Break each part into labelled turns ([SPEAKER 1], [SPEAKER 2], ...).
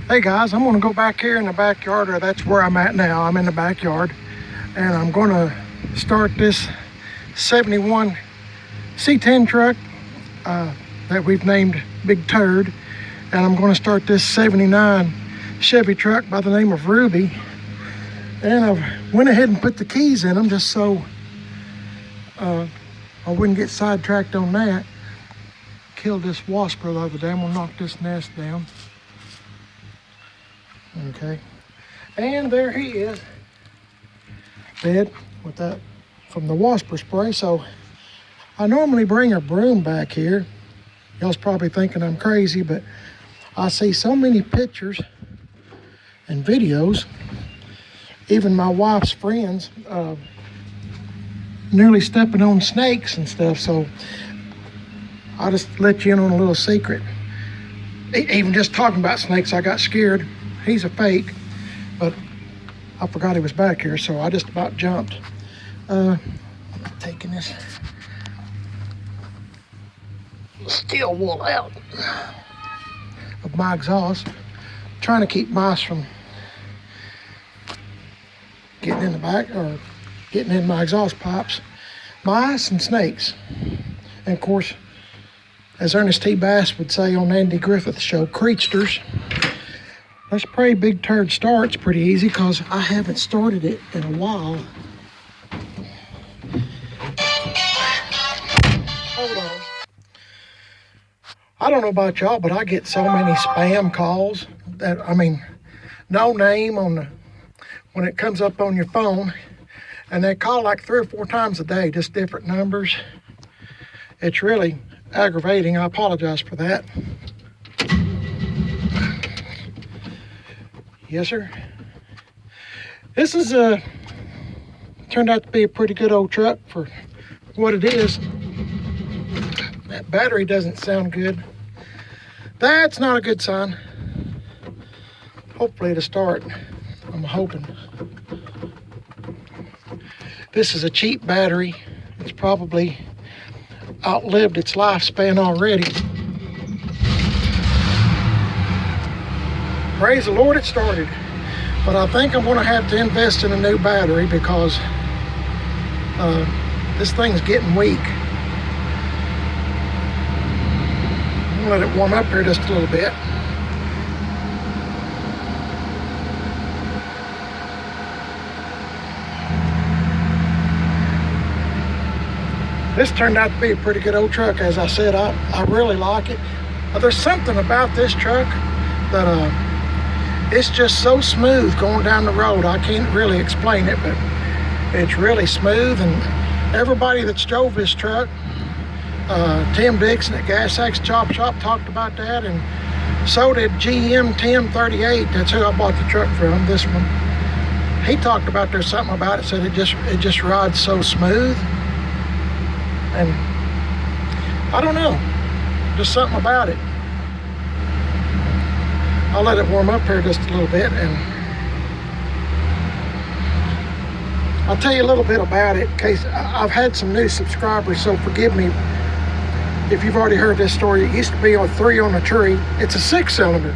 [SPEAKER 1] Hey guys, I'm gonna go back here in the backyard, or that's where I'm at now. I'm in the backyard, and I'm gonna start this 71 C10 truck that we've named Big Turd, and I'm gonna start this 79 Chevy truck by the name of Ruby. And I went ahead and put the keys in them just so I wouldn't get sidetracked on that. Killed this wasp the other day. I'm gonna knock this nest down. Okay, and there he is, dead with that from the wasp spray. So I normally bring a broom back here. Y'all's probably thinking I'm crazy, but I see so many pictures and videos, even my wife's friends, nearly stepping on snakes and stuff. So I'll just let you in on a little secret. Even just talking about snakes, I got scared. He's a fake, but I forgot he was back here, so I just about jumped. Taking this steel wool out of my exhaust, trying to keep mice from getting in the back or getting in my exhaust pipes. Mice and snakes. And of course, as Ernest T. Bass would say on Andy Griffith's show, creatures. Let's pray Big Turd starts pretty easy, because I haven't started it in a while. Hold on. I don't know about y'all, but I get so many spam calls that, I mean, no name on the, when it comes up on your phone, and they call like 3 or 4 times a day, just different numbers. It's really aggravating. I apologize for that. Yes, sir. This is turned out to be a pretty good old truck for what it is. That battery doesn't sound good. That's not a good sign. Hopefully it'll start. I'm hoping. This is a cheap battery. It's probably outlived its lifespan already. Praise the Lord, it started. But I think I'm going to have to invest in a new battery, because this thing's getting weak. I'm going to let it warm up here just a little bit. This turned out to be a pretty good old truck. As I said, I really like it. There's something about this truck that it's just so smooth going down the road. I can't really explain it, but it's really smooth. And everybody that's drove this truck, Tim Dixon at Gas Axe Chop Shop talked about that, and so did GM 1038. That's who I bought the truck from, this one. He talked about there's something about it, said it just rides so smooth. And I don't know, just something about it. I'll let it warm up here just a little bit, and I'll tell you a little bit about it in case I've had some new subscribers, so forgive me if you've already heard this story. It used to be on 3 on the tree. It's a 6-cylinder.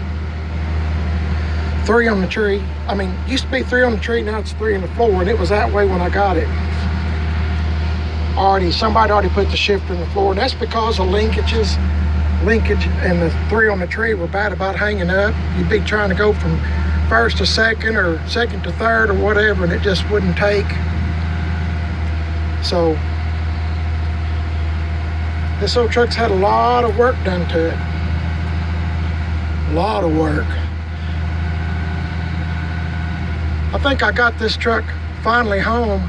[SPEAKER 1] 3 on the tree. I mean, it used to be 3 on the tree, now it's 3 on the floor, and it was that way when I got it. Somebody already put the shifter in the floor, and that's because of linkage, and the 3 on the tree were bad about hanging up. You'd be trying to go from 1st to 2nd or 2nd to 3rd or whatever, and it just wouldn't take. So this old truck's had a lot of work done to it. A lot of work. I think I got this truck finally home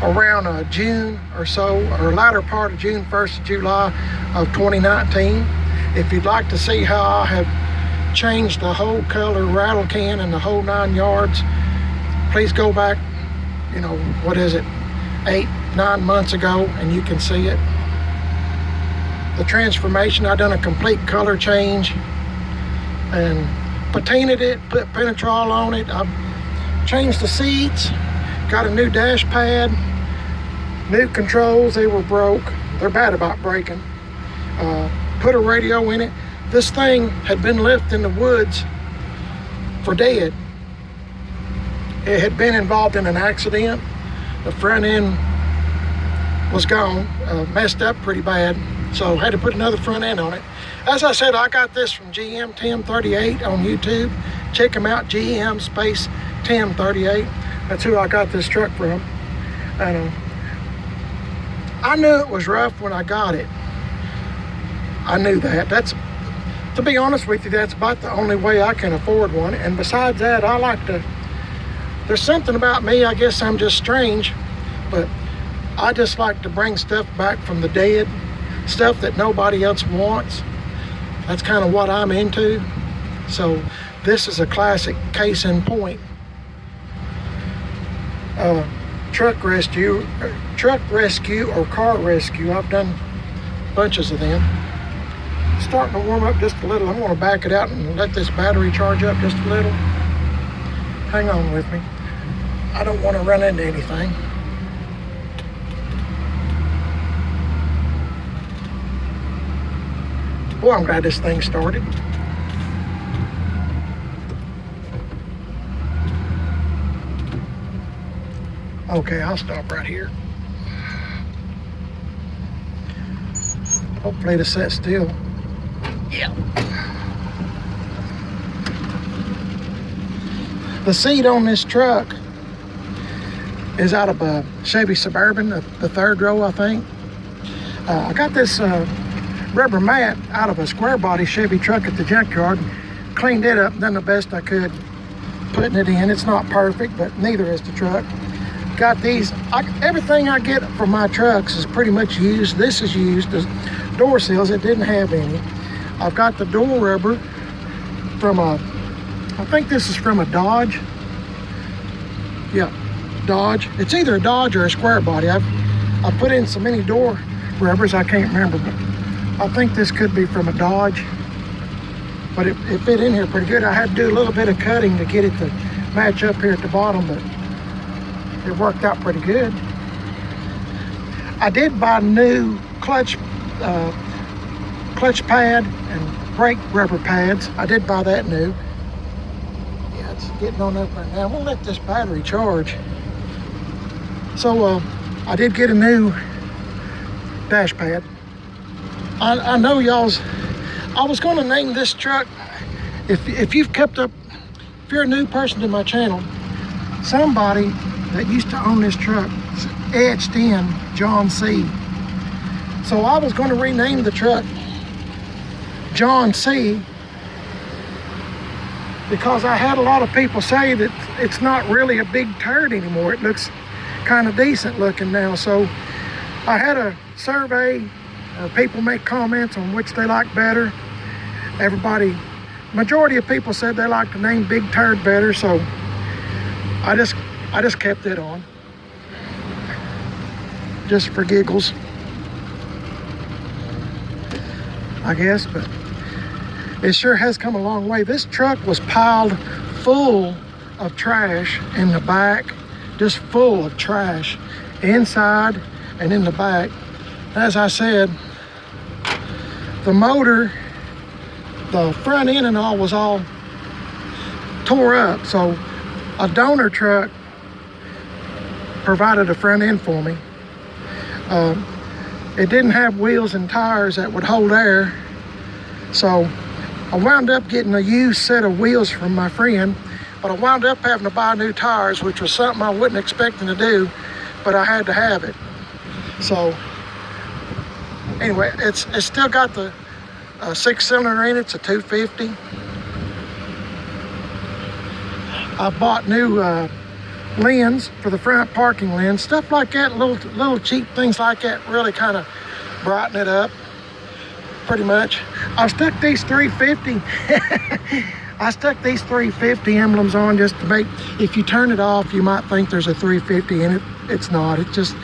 [SPEAKER 1] around June or so, or latter part of June, 1st of July of 2019. If you'd like to see how I have changed the whole color rattle can and the whole 9 yards, please go back, you know, what is it, 8-9 months ago, and you can see it. The transformation, I done a complete color change and patinaed it, put Penetrol on it. I've changed the seats, got a new dash pad, new controls. They were broke. They're bad about breaking. Put a radio in it. This thing had been left in the woods for dead. It had been involved in an accident. The front end was gone, messed up pretty bad, so had to put another front end on it. As I said, I got this from GM 1038 on YouTube. Check them out, GM space 1038. That's who I got this truck from. And I knew it was rough when I got it. I knew that. That's, to be honest with you, that's about the only way I can afford one. And besides that, I like to, there's something about me, I guess I'm just strange, but I just like to bring stuff back from the dead, stuff that nobody else wants. That's kind of what I'm into. So this is a classic case in point. Truck rescue or car rescue. I've done bunches of them. Starting to warm up just a little. I'm going to back it out and let this battery charge up just a little. Hang on with me. I don't want to run into anything. Boy, I'm glad this thing started. Okay, I'll stop right here. Hopefully it'll set still. Yeah. The seat on this truck is out of a Chevy Suburban, the third row, I think. I got this rubber mat out of a square body Chevy truck at the junkyard. Cleaned it up, done the best I could putting it in. It's not perfect, but neither is the truck. Got these, everything I get from my trucks is pretty much used. This is used as door seals. It didn't have any. I've got the door rubber from a, I think this is from a Dodge. Yeah, Dodge. It's either a Dodge or a square body. I put in so many door rubbers, I can't remember, but I think this could be from a Dodge. But it fit in here pretty good. I had to do a little bit of cutting to get it to match up here at the bottom, but it worked out pretty good. I did buy new clutch pad and brake rubber pads. I did buy that new. Yeah, it's getting on up right now. I'm gonna let this battery charge. So I did get a new dash pad. I know y'all's, I was gonna name this truck, if you've kept up, if you're a new person to my channel, somebody that used to own this truck etched in John C. So I was going to rename the truck John C. because I had a lot of people say that it's not really a big turd anymore. It looks kind of decent looking now. So I had a survey, people make comments on which they like better. Everybody, majority of people said they like the name Big Turd better, so I just kept it on, just for giggles, I guess. But it sure has come a long way. This truck was piled full of trash in the back, just full of trash inside and in the back. As I said, the motor, the front end and all was all tore up, so a donor truck provided a front end for me. It didn't have wheels and tires that would hold air, so I wound up getting a used set of wheels from my friend, but I wound up having to buy new tires, which was something I wasn't expecting to do, but I had to have it. So anyway, it's still got the 6-cylinder in it. It's a 250. I bought new lens for the front parking lens, stuff like that, little cheap things like that really kind of brighten it up pretty much. I stuck these 350 I stuck these 350 emblems on just to make, if you turn it off you might think there's a 350 in it. It's not. It's just a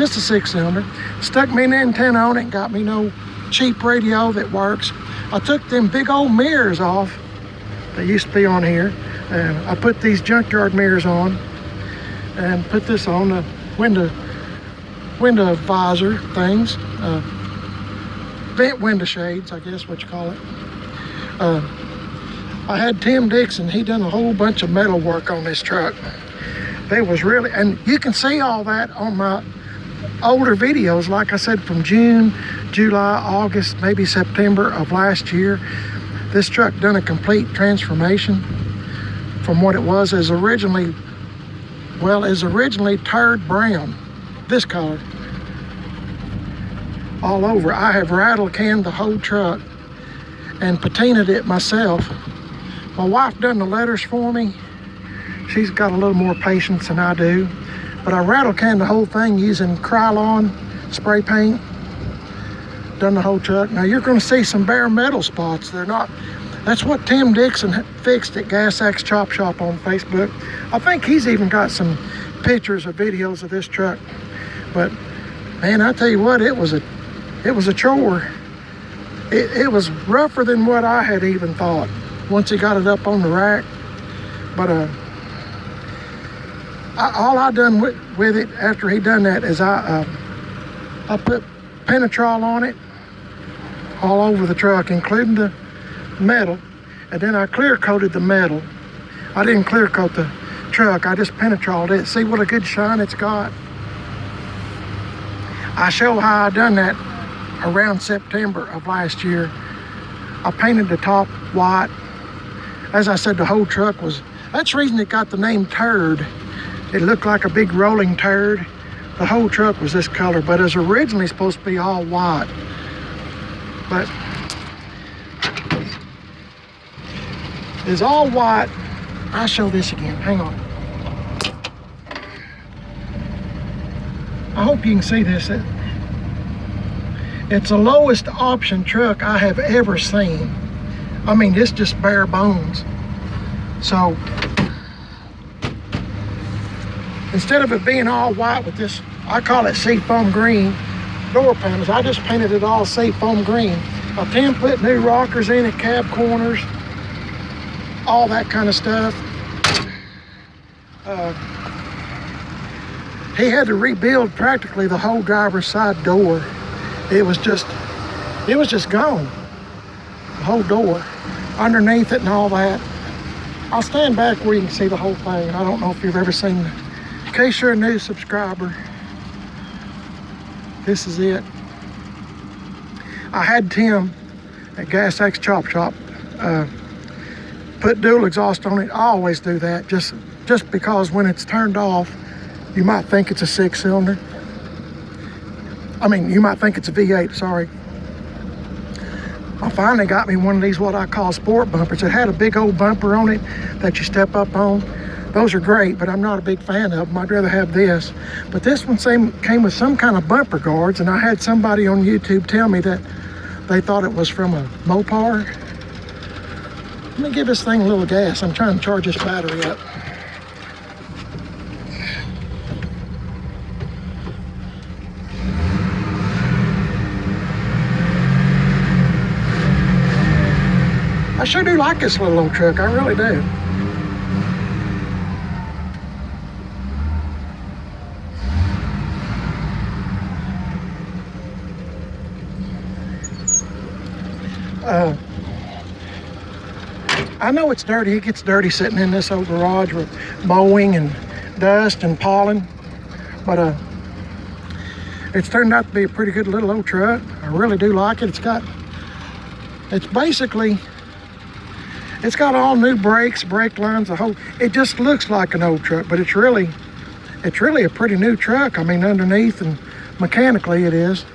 [SPEAKER 1] 6-cylinder. Stuck me an antenna on it, got me no cheap radio that works. I took them big old mirrors off that used to be on here, and I put these junkyard mirrors on and put this on the window visor things, vent window shades, I guess what you call it. I had Tim Dixon, he done a whole bunch of metal work on this truck. They was really, and you can see all that on my older videos, like I said, from June, July, August, maybe September of last year. This truck done a complete transformation from what it was as originally, well, is originally turd brown, this color, all over. I have rattle canned the whole truck and patinaed it myself. My wife done the letters for me. She's got a little more patience than I do. But I rattle canned the whole thing using Krylon spray paint. Done the whole truck. Now you're gonna see some bare metal spots. They're not, that's what Tim Dixon fixed at Gas Axe Chop Shop on Facebook. I think he's even got some pictures or videos of this truck. But man, I tell you what, it was a chore. It was rougher than what I had even thought once he got it up on the rack. But all I done with it after he done that is I put Penetrol on it all over the truck, including the metal, and then I clear coated the metal. I didn't clear coat the truck, I just Penetroled it. See what a good shine it's got? I show how I done that around September of last year. I painted the top white. As I said, the whole truck was, that's the reason it got the name Turd. It looked like a big rolling turd. The whole truck was this color, but it was originally supposed to be all white. But it's all white. I'll show this again, hang on. I hope you can see this. It's the lowest option truck I have ever seen. I mean, it's just bare bones. So, instead of it being all white with this, I call it seafoam green door panels, I just painted it all seafoam green. I then put new rockers in it, cab corners, all that kind of stuff. He had to rebuild practically the whole driver's side door. It was just gone. The whole door, underneath it and all that. I'll stand back where you can see the whole thing. I don't know if you've ever seen it. In case you're a new subscriber, this is it. I had Tim at Gas Axe Chop Shop put dual exhaust on it. I always do that just because when it's turned off, you might think it's a 6-cylinder. I mean, you might think it's a V8, sorry. I finally got me one of these, what I call sport bumpers. It had a big old bumper on it that you step up on. Those are great, but I'm not a big fan of them. I'd rather have this. But this one came with some kind of bumper guards, and I had somebody on YouTube tell me that they thought it was from a Mopar. Let me give this thing a little gas. I'm trying to charge this battery up. I sure do like this little old truck, I really do. I know it's dirty. It gets dirty sitting in this old garage with mowing and dust and pollen, but it's turned out to be a pretty good little old truck. I really do like it. It's got all new brakes, brake lines, it just looks like an old truck, but it's really a pretty new truck. I mean, underneath and mechanically it is.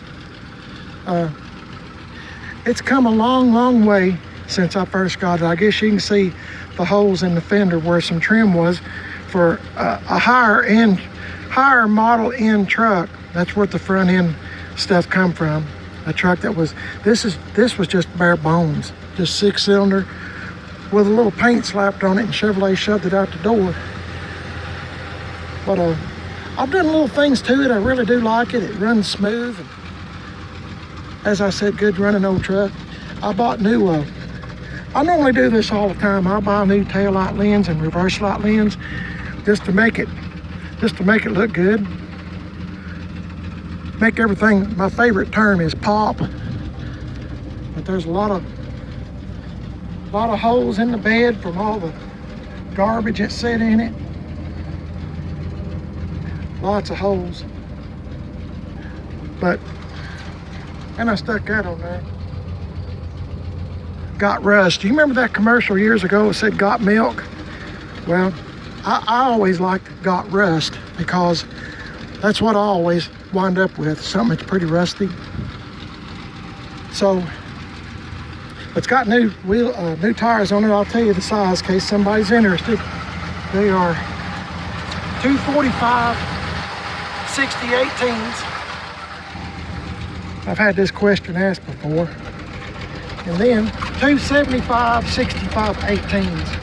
[SPEAKER 1] It's come a long, long way since I first got it. I guess you can see the holes in the fender where some trim was for a higher model end truck. That's where the front end stuff come from. A truck that was, this was just bare bones, just 6-cylinder with a little paint slapped on it, and Chevrolet shoved it out the door. But I've done little things to it. I really do like it. It runs smooth. And, as I said, good running old truck. I bought new, I normally do this all the time. I buy a new tail light lens and reverse light lens just to make it look good. Make everything, my favorite term is pop. But there's a lot of A lot of holes in the bed from all the garbage that sat in it. Lots of holes. But, and I stuck that on there. Got rust. Do you remember that commercial years ago that said got milk? Well, I always liked got rust because that's what I always wind up with, something that's pretty rusty. So it's got new tires on it. I'll tell you the size in case somebody's interested. They are 245 60/18s. I've had this question asked before. And then 275 65/18s.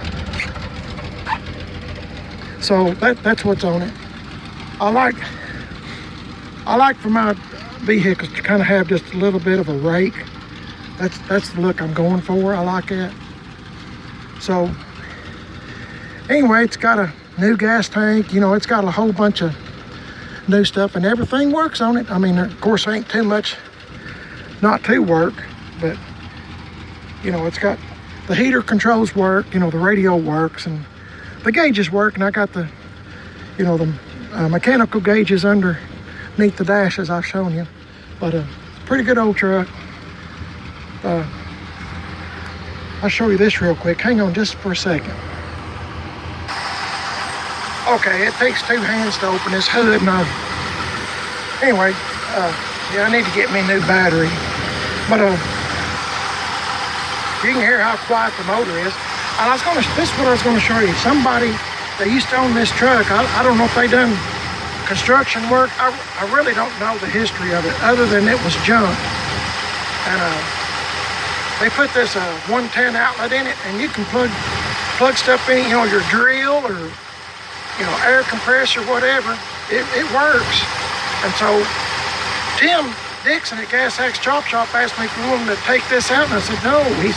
[SPEAKER 1] So that's what's on it. I like for my vehicles to kind of have just a little bit of a rake. That's the look I'm going for. I like that. So anyway, it's got a new gas tank. You know, it's got a whole bunch of new stuff and everything works on it. I mean, of course, ain't too much not to work, but you know, it's got the heater controls work, you know, the radio works and the gauges work, and I got the, you know, the mechanical gauges underneath the dash as I've shown you. But pretty good old truck. I'll show you this real quick. Hang on just for a second. Okay, it takes two hands to open this hood. And anyway, yeah, I need to get me a new battery. But you can hear how quiet the motor is. And this is what I was going to show you. Somebody that used to own this truck, I don't know if they done construction work. I really don't know the history of it, other than it was junk. And they put this 110 outlet in it, and you can plug stuff in, you know, your drill or, you know, air compressor, whatever. It works. And so Tim Dixon at Gas Axe Chop Shop asked me if we wanted to take this out, and I said no. He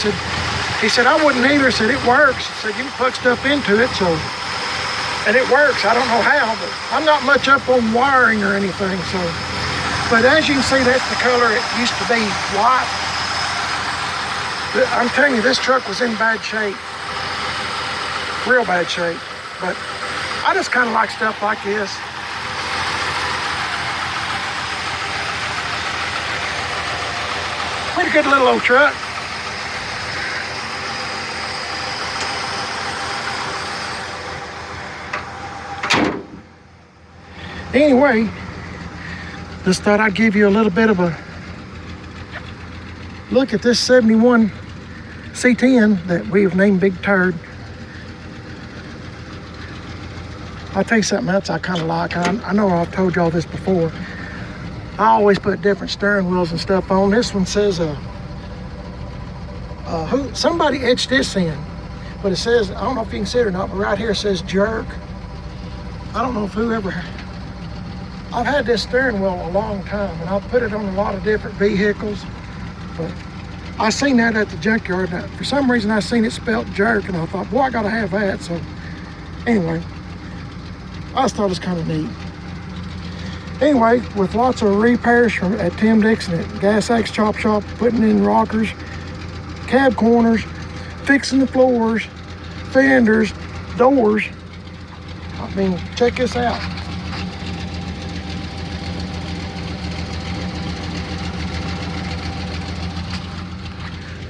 [SPEAKER 1] said I wouldn't either. He said it works. He said you can plug stuff into it, so, and it works. I don't know how, but I'm not much up on wiring or anything. So, but as you can see, that's the color it used to be, white. I'm telling you, this truck was in bad shape, real bad shape. But I just kind of like stuff like this. Pretty good little old truck. Anyway, just thought I'd give you a little bit of a look at this 71 C10 that we've named Big Turd. I'll tell you something else I kind of like. I know I've told y'all this before. I always put different steering wheels and stuff on. This one says, somebody etched this in, but it says, I don't know if you can see it or not, but right here it says jerk. I don't know if I've had this steering wheel a long time, and I've put it on a lot of different vehicles, but I seen that at the junkyard. For some reason, I seen it spelled jerk, and I thought, boy, I gotta have that. So anyway, I just thought it was kind of neat. Anyway, with lots of repairs at Tim Dixon at Gas Axe Chop Shop, putting in rockers, cab corners, fixing the floors, fenders, doors. I mean, check this out.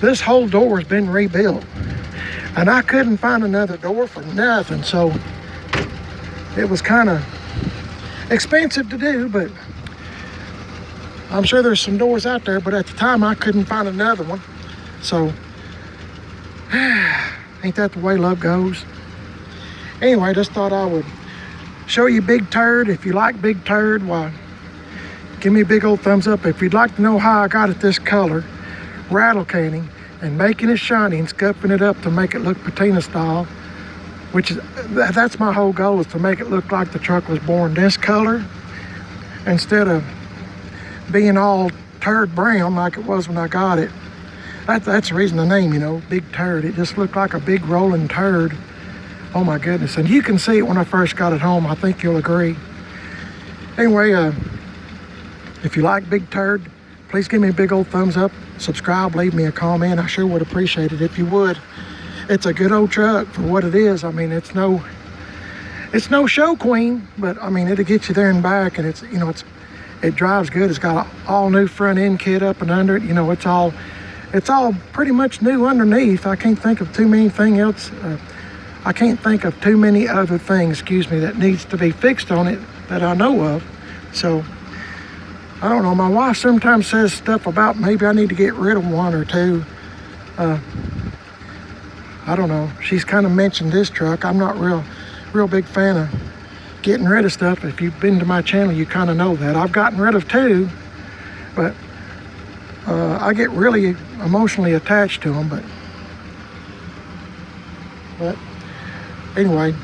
[SPEAKER 1] This whole door has been rebuilt, and I couldn't find another door for nothing, so it was kind of expensive to do, but I'm sure there's some doors out there, but at the time I couldn't find another one. So ain't that the way love goes? Anyway, just thought I would show you Big Turd. If you like Big Turd, why, give me a big old thumbs up. If you'd like to know how I got it this color, rattle canning and making it shiny and scuffing it up to make it look patina style, which is, that's my whole goal, is to make it look like the truck was born this color instead of being all turd brown like it was when I got it. That's the reason the name, you know, Big Turd. It just looked like a big rolling turd. Oh my goodness. And you can see it when I first got it home. I think you'll agree. Anyway, if you like Big Turd, please give me a big old thumbs up, subscribe, leave me a comment. I sure would appreciate it if you would. it's a good old truck for what it is. I mean, it's no show queen, but I mean, it'll get you there and back, and it's, you know, it drives good. It's got an all new front end kit up and under it. You know, it's all pretty much new underneath. I can't think of too many things else. I can't think of too many other things, excuse me, that needs to be fixed on it that I know of. So I don't know. My wife sometimes says stuff about maybe I need to get rid of one or two. I don't know. She's kind of mentioned this truck. I'm not real big fan of getting rid of stuff. If you've been to my channel, you kind of know that. I've gotten rid of two, but I get really emotionally attached to them. But anyway,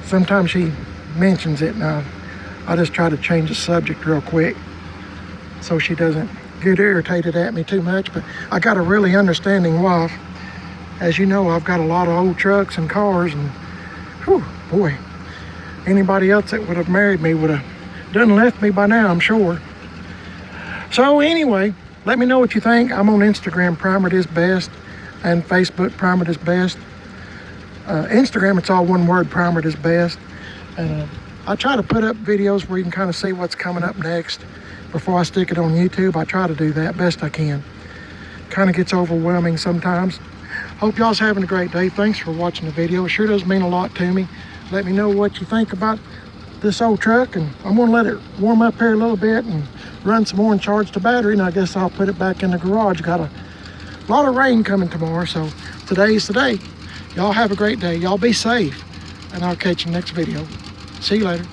[SPEAKER 1] sometimes she mentions it, and I just try to change the subject real quick so she doesn't get irritated at me too much. But I got a really understanding wife. As you know, I've got a lot of old trucks and cars, and whew, boy, anybody else that would have married me would have done left me by now, I'm sure. So anyway, let me know what you think. I'm on Instagram, Primer This Best, and Facebook, Primer This Best. Instagram, it's all one word, Primer This Best. And I try to put up videos where you can kind of see what's coming up next before I stick it on YouTube. I try to do that best I can. Kind of gets overwhelming sometimes. Hope y'all's having a great day. Thanks for watching the video. It sure does mean a lot to me. Let me know what you think about this old truck, and I'm gonna let it warm up here a little bit and run some more and charge the battery, and I guess I'll put it back in the garage. Got a lot of rain coming tomorrow, so today's the day. Y'all have a great day. Y'all be safe, and I'll catch you next video. See you later.